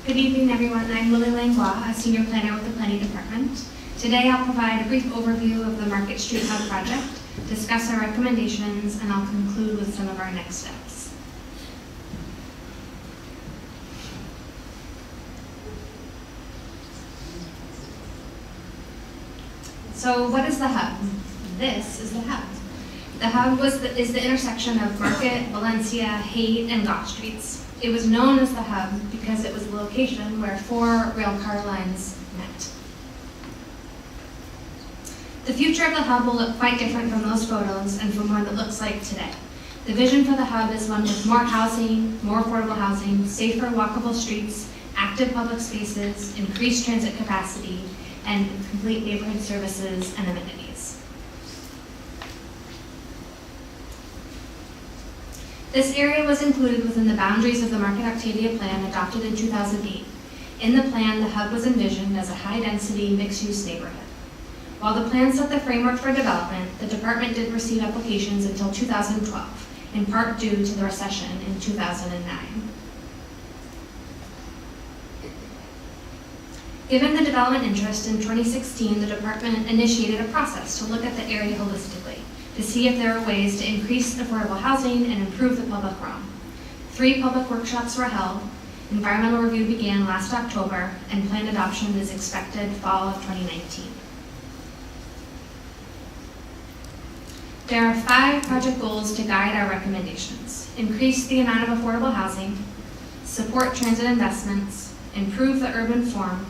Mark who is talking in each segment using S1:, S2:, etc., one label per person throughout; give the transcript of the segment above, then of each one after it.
S1: Good evening, everyone. I'm Lily Langlois, a senior planner with the Planning Department. Today, I'll provide a brief overview of the Market Street Hub project, discuss our recommendations, and I'll conclude with some of our next steps. So, what is the hub? This is the hub. The hub is the intersection of Market, Valencia, Haight, and Gough Streets. It was known as the hub because it was the location where 4 rail car lines met. The future of the hub will look quite different from those photos and from what it looks like today. The vision for the hub is one with more housing, more affordable housing, safer walkable streets, active public spaces, increased transit capacity, and complete neighborhood services and amenities. This area was included within the boundaries of the Market Octavia Plan adopted in 2008. In the plan, the hub was envisioned as a high-density, mixed-use neighborhood. While the plan set the framework for development, the department didn't receive applications until 2012, in part due to the recession in 2009. Given the development interest in 2016, the department initiated a process to look at the area holistically, to see if there were ways to increase affordable housing and improve the public realm. 3 public workshops were held, environmental review began last October, and plan adoption is expected fall of 2019. There are 5 project goals to guide our recommendations. Increase the amount of affordable housing, support transit investments, improve the urban form,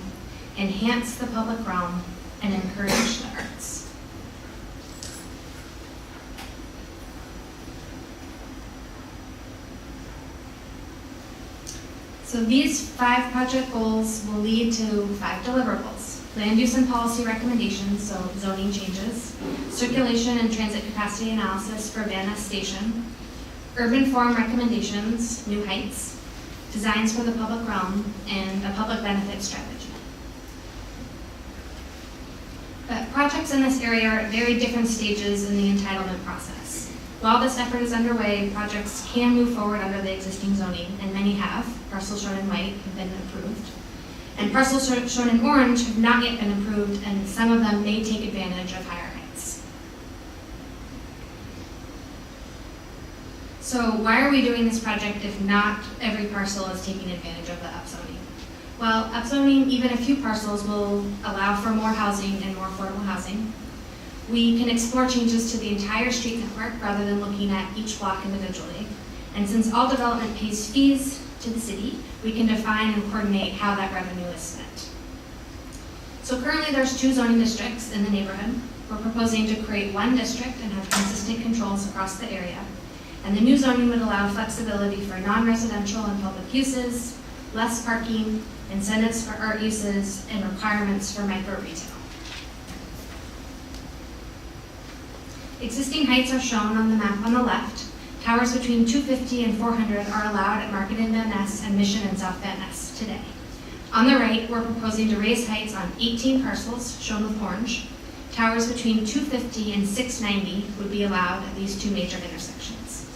S1: enhance the public realm, and encourage the arts. So these 5 project goals will lead to 5 deliverables: land use and policy recommendations, so zoning changes, circulation and transit capacity analysis for Van Ness Station, urban form recommendations, new heights, designs for the public realm, and a public benefit strategy. But projects in this area are at very different stages in the entitlement process. While this effort is underway, projects can move forward under the existing zoning, and many have. Parcels shown in white have been approved. And parcels shown in orange have not yet been approved, and some of them may take advantage of higher heights. So why are we doing this project if not every parcel is taking advantage of the upzoning? Well, upzoning even a few parcels will allow for more housing and more affordable housing. We can explore changes to the entire street network rather than looking at each block individually. And since all development pays fees to the city, we can define and coordinate how that revenue is spent. So currently there's 2 zoning districts in the neighborhood. We're proposing to create 1 district and have consistent controls across the area. And the new zoning would allow flexibility for non-residential and public uses, less parking, incentives for art uses, and requirements for micro retail. Existing heights are shown on the map on the left. Towers between 250 and 400 are allowed at Market and Van Ness and Mission and South Van Ness today. On the right, we're proposing to raise heights on 18 parcels, shown with orange. Towers between 250 and 690 would be allowed at these 2 major intersections.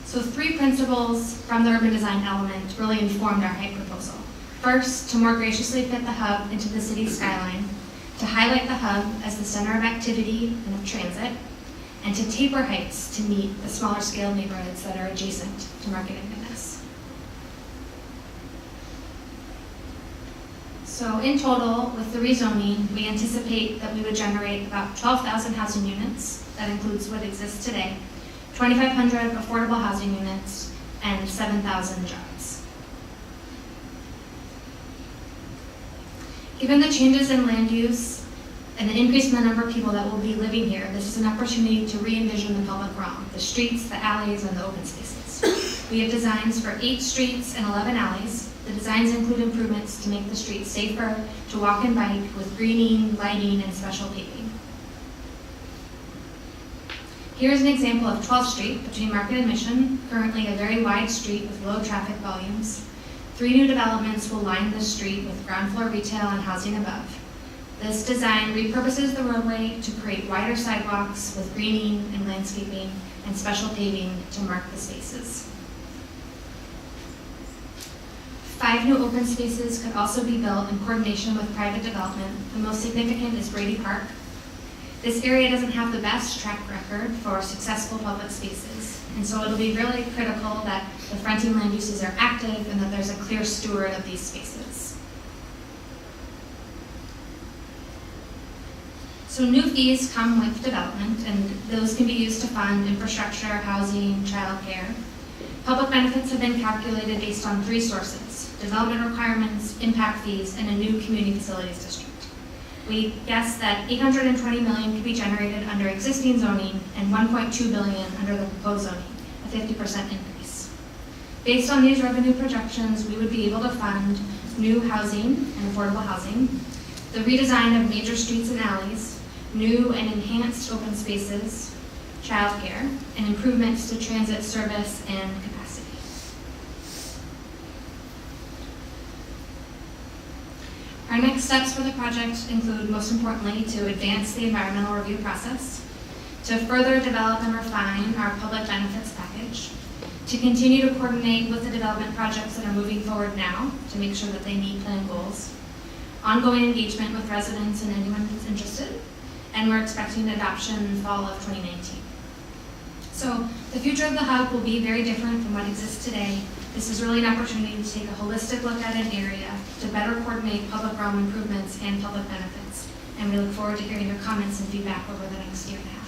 S1: So 3 principles from the urban design element really informed our height proposal. First, to more graciously fit the hub into the city's skyline, to highlight the hub as the center of activity and of transit, and to taper heights to meet the smaller scale neighborhoods that are adjacent to Market and Van Ness. So in total, with the rezoning, we anticipate that we would generate about 12,000 housing units. That includes what exists today, 2,500 affordable housing units, and 7,000 jobs. Given the changes in land use and the increase in the number of people that will be living here, this is an opportunity to re-envision the public realm, the streets, the alleys, and the open spaces. We have designs for 8 streets and 11 alleys. The designs include improvements to make the streets safer to walk and bike with greening, lighting, and special paving. Here's an example of 12th Street between Market and Mission, currently a very wide street with low traffic volumes. 3 new developments will line the street with ground floor retail and housing above. This design repurposes the roadway to create wider sidewalks with greening and landscaping and special paving to mark the spaces. 5 new open spaces could also be built in coordination with private development. The most significant is Brady Park. This area doesn't have the best track record for successful public spaces, and so it'll be really critical that the fronting land uses are active and that there's a clear steward of these spaces. So new fees come with development, and those can be used to fund infrastructure, housing, childcare. Public benefits have been calculated based on 3 sources: development requirements, impact fees, and a new community facilities district. We guess that $820 million could be generated under existing zoning and $1.2 billion under the proposed zoning, a 50% increase. Based on these revenue projections, we would be able to fund new housing and affordable housing, the redesign of major streets and alleys, new and enhanced open spaces, childcare, and improvements to transit service and capacity. Our next steps for the project include, most importantly, to advance the environmental review process, to further develop and refine our public benefits package, to continue to coordinate with the development projects that are moving forward now to make sure that they meet plan goals, ongoing engagement with residents and anyone who's interested, and we're expecting adoption in fall of 2019. So the future of the hub will be very different from what exists today. This is really an opportunity to take a holistic look at an area to better coordinate public realm improvements and public benefits. And we look forward to hearing your comments and feedback over the next year and a half.